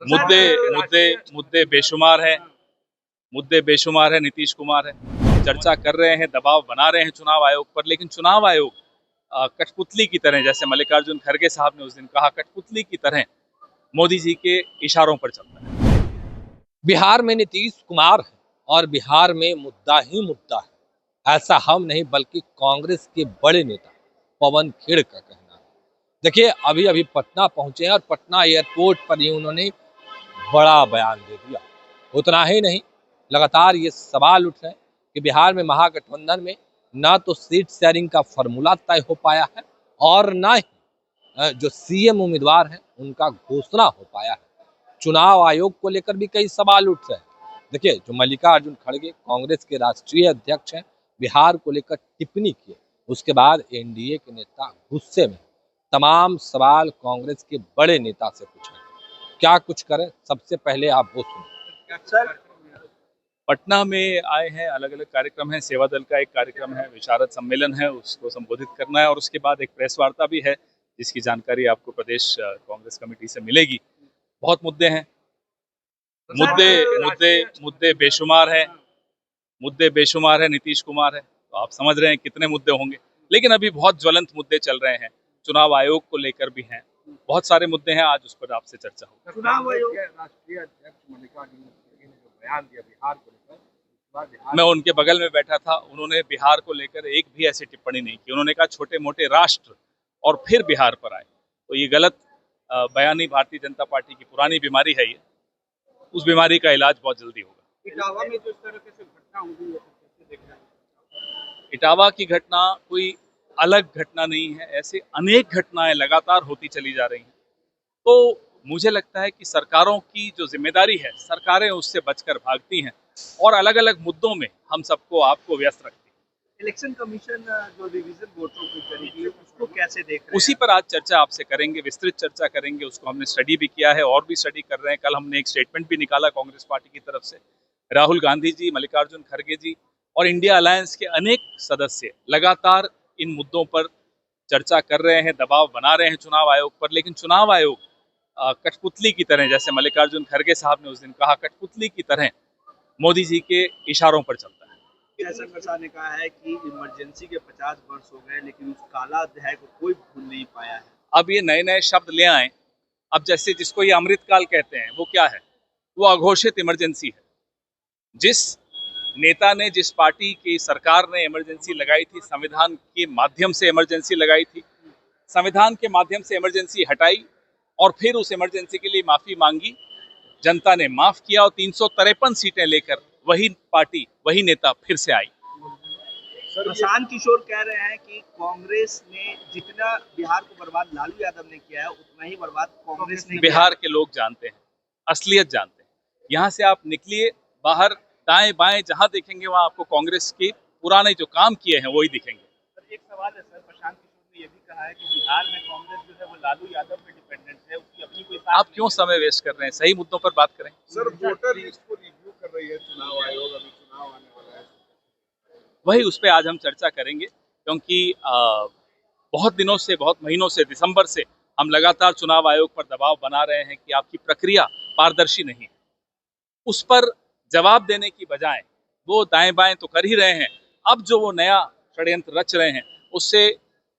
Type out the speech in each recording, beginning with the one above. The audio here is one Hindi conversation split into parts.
मुद्दे मुद्दे मुद्दे बेशुमार है। मुद्दे बेशुमार है। नीतीश कुमार है, चर्चा कर रहे हैं, दबाव बना रहे हैं चुनाव आयोग पर, लेकिन चुनाव आयोग कठपुतली की तरह, जैसे मल्लिकार्जुन खड़गे साहब ने उस दिन कहा, कठपुतली की तरह मोदी जी के इशारों पर चलता है। बिहार में नीतीश कुमार है और बिहार में मुद्दा ही मुद्दा है। ऐसा हम नहीं बल्कि कांग्रेस के बड़े नेता पवन खेड़ का कहना है। देखिए, अभी अभी पटना पहुंचे हैं और पटना एयरपोर्ट पर ही उन्होंने बड़ा बयान दे दिया। उतना ही नहीं, लगातार ये सवाल उठ रहे हैं कि बिहार में महागठबंधन में ना तो सीट शेयरिंग का फॉर्मूला तय हो पाया है और ना ही जो सीएम उम्मीदवार हैं उनका घोषणा हो पाया है। चुनाव आयोग को लेकर भी कई सवाल उठ रहे हैं। देखिए, जो मल्लिकार्जुन खड़गे कांग्रेस के राष्ट्रीय अध्यक्ष हैं, बिहार को लेकर टिप्पणी किए, उसके बाद एनडीए के नेता गुस्से में तमाम सवाल कांग्रेस के बड़े नेता से पूछे। क्या कुछ करें, सबसे पहले आप वो सुनिए। सर, पटना में आए हैं, अलग अलग कार्यक्रम है, सेवा दल का एक कार्यक्रम है, विशारद सम्मेलन है, उसको संबोधित करना है और उसके बाद एक प्रेस वार्ता भी है जिसकी जानकारी आपको प्रदेश कांग्रेस कमेटी से मिलेगी। बहुत मुद्दे हैं। मुद्दे मुद्दे मुद्दे बेशुमार है। मुद्दे बेशुमार है। नीतीश कुमार है, तो आप समझ रहे हैं कितने मुद्दे होंगे, लेकिन अभी बहुत ज्वलंत मुद्दे चल रहे हैं। चुनाव आयोग को लेकर भी हैं, बहुत सारे मुद्दे हैं, आज उस पर आपसे चर्चा होगी। चुनाव आयोग के राष्ट्रीय अध्यक्ष मल्लिकार्जुन खड़गे ने जो बयान दिया बिहार को लेकर, मैं उनके बगल में बैठा था, उन्होंने बिहार को लेकर एक भी ऐसी टिप्पणी नहीं की। उन्होंने कहा छोटे मोटे राष्ट्र और फिर बिहार पर आए, तो ये गलत बयानी भारतीय जनता पार्टी की पुरानी बीमारी है। ये उस बीमारी का इलाज बहुत जल्दी होगा। इटावा में जो इस तरह से घटना हुई है, कैसे देख रहे हैं? इटावा की घटना कोई अलग घटना नहीं है, ऐसे अनेक घटनाएं लगातार होती चली जा रही हैं। तो मुझे लगता है कि सरकारों की जो जिम्मेदारी है, सरकारें उससे बचकर भागती हैं और अलग अलग मुद्दों में हम सबको आपको व्यस्त रखती हैं। इलेक्शन कमीशन जो रिवीजन वोटों की करेगी, उसको कैसे देख रहे हैं? उसी पर आज चर्चा आपसे करेंगे, विस्तृत चर्चा करेंगे। उसको हमने स्टडी भी किया है और भी स्टडी कर रहे हैं। कल हमने एक स्टेटमेंट भी निकाला कांग्रेस पार्टी की तरफ से। राहुल गांधी जी, मल्लिकार्जुन खड़गे जी और इंडिया अलायंस के अनेक सदस्य लगातार इन मुद्दों पर चर्चा कर रहे हैं, दबाव बना रहे हैं चुनाव आयोग पर, लेकिन चुनाव आयोग कठपुतली की तरह, जैसे मल्लिकार्जुन खड़गे साहब ने उस दिन कहा, कठपुतली की तरह मोदी जी के इशारों पर चलता है। जैसा प्रसाद ने कहा है कि इमरजेंसी के 50 वर्ष हो गए, लेकिन उस काला अध्याय को कोई भूल नहीं पाया है। अब ये नए नए शब्द ले आए। अब जैसे जिसको ये अमृतकाल कहते हैं, वो क्या है? वो अघोषित इमरजेंसी है। जिस नेता ने, जिस पार्टी की सरकार ने इमरजेंसी लगाई थी, संविधान के माध्यम से इमरजेंसी लगाई थी, संविधान के माध्यम से इमरजेंसी हटाई और फिर उस इमरजेंसी के लिए माफी मांगी, जनता ने माफ किया और 353 सीटें लेकर वही पार्टी, वही नेता फिर से आई। प्रशांत किशोर कह रहे हैं कि कांग्रेस ने जितना बिहार को बर्बाद लालू यादव ने किया है, उतना ही बर्बाद कांग्रेस ने। बिहार के लोग जानते हैं, असलियत जानते हैं। यहाँ से आप निकलिए बाहर, दाएं बाएं जहां देखेंगे वहां आपको कांग्रेस के पुराने जो काम किए हैं वही दिखेंगे। सर, एक सवाल है सर, प्रशांत किशोर ने यह भी कहा है कि बिहार में कांग्रेस जो है वो लालू यादव पे डिपेंडेंट है, उसकी अपनी कोई। आप क्यों समय वेस्ट कर रहे हैं? सही मुद्दों पर बात करें। सर, वोटर लिस्ट को रिव्यू कर रही है चुनाव आयोग, अभी चुनाव आने वाला है। वही उस पर आज हम चर्चा करेंगे, क्योंकि बहुत दिनों से, बहुत महीनों से, दिसंबर से हम लगातार चुनाव आयोग पर दबाव बना रहे हैं कि आपकी प्रक्रिया पारदर्शी नहीं है। उस पर जवाब देने की बजाय वो दाएं बाएं तो कर ही रहे हैं, अब जो वो नया षड्यंत्र रच रहे हैं उससे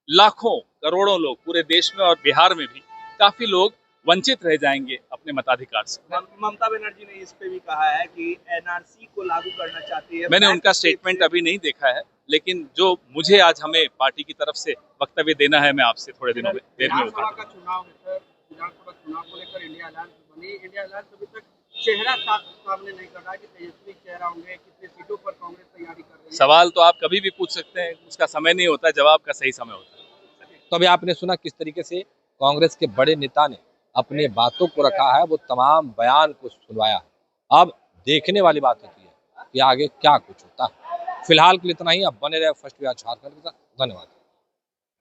लाखों करोड़ों लोग पूरे देश में और बिहार में भी काफी लोग वंचित रह जाएंगे अपने मताधिकार से। ममता बनर्जी ने इस पे भी कहा है कि एनआरसी को लागू करना चाहती है। मैंने उनका स्टेटमेंट अभी नहीं देखा है, लेकिन जो मुझे आज हमें पार्टी की तरफ से वक्तव्य देना है, मैं आपसे थोड़े दिनों में देर में विधानसभा का चुनाव है सर, विधानसभा चुनाव को लेकर इंडिया अलायंस बनी। इंडिया अलायंस अभी तक चेहरा सामने नहीं कर रहा है कि तेजस्वी चेहरा होंगे, कितने सीटों पर कांग्रेस तैयारी कर रही है। सवाल तो आप कभी भी पूछ सकते हैं, उसका समय नहीं होता, जवाब का सही समय होता है। तो अभी आपने सुना किस तरीके से कांग्रेस के बड़े नेता ने अपने बातों को रखा है, वो तमाम बयान को सुनवाया है। अब देखने वाली बात होती है कि आगे क्या कुछ होता है। फिलहाल के लिए इतना ही। अब बने रहे फर्स्ट बिहार झारखंड के साथ। धन्यवाद।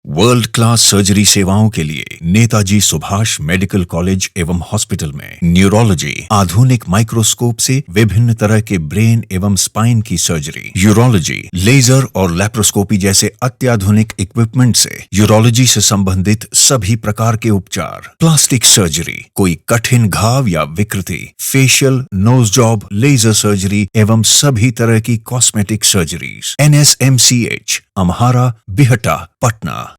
वर्ल्ड क्लास सर्जरी सेवाओं के लिए नेताजी सुभाष मेडिकल कॉलेज एवं हॉस्पिटल में न्यूरोलॉजी, आधुनिक माइक्रोस्कोप से विभिन्न तरह के ब्रेन एवं स्पाइन की सर्जरी, यूरोलॉजी, लेजर और लैप्रोस्कोपी जैसे अत्याधुनिक इक्विपमेंट से यूरोलॉजी से संबंधित सभी प्रकार के उपचार, प्लास्टिक सर्जरी, कोई कठिन घाव या विकृति, facial, nose job, laser surgery एवं सभी तरह की cosmetic surgeries. NSMCH, Amhara, Bihta, Patna.